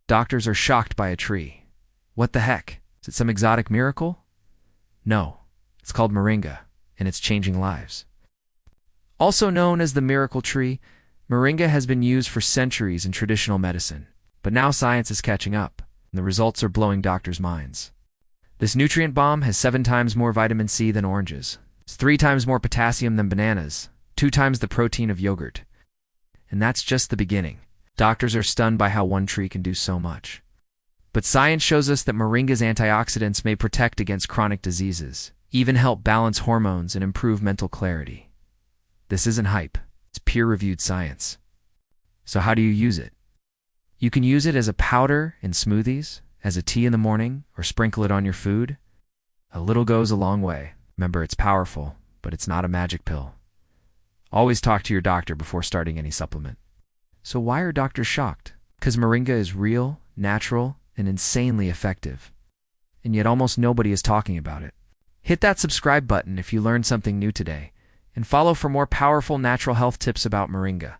Doctors are shocked by a tree. What the heck? Is it some exotic miracle? No, it's called Moringa, and it's changing lives. Also known as the miracle tree, Moringa has been used for centuries in traditional medicine, but now science is catching up, and the results are blowing doctors' minds. This nutrient bomb has 7 times more vitamin C than oranges. It's 3 times more potassium than bananas, 2 times the protein of yogurt. And that's just the beginning. Doctors are stunned by how one tree can do so much. But science shows us that Moringa's antioxidants may protect against chronic diseases, even help balance hormones and improve mental clarity. This isn't hype, it's peer-reviewed science. So how do you use it? You can use it as a powder in smoothies, as a tea in the morning, or sprinkle it on your food. A little goes a long way. Remember, it's powerful, but it's not a magic pill. Always talk to your doctor before starting any supplement. So why are doctors shocked? Because Moringa is real, natural, and insanely effective. And yet almost nobody is talking about it. Hit that subscribe button if you learned something new today, and follow for more powerful natural health tips about Moringa.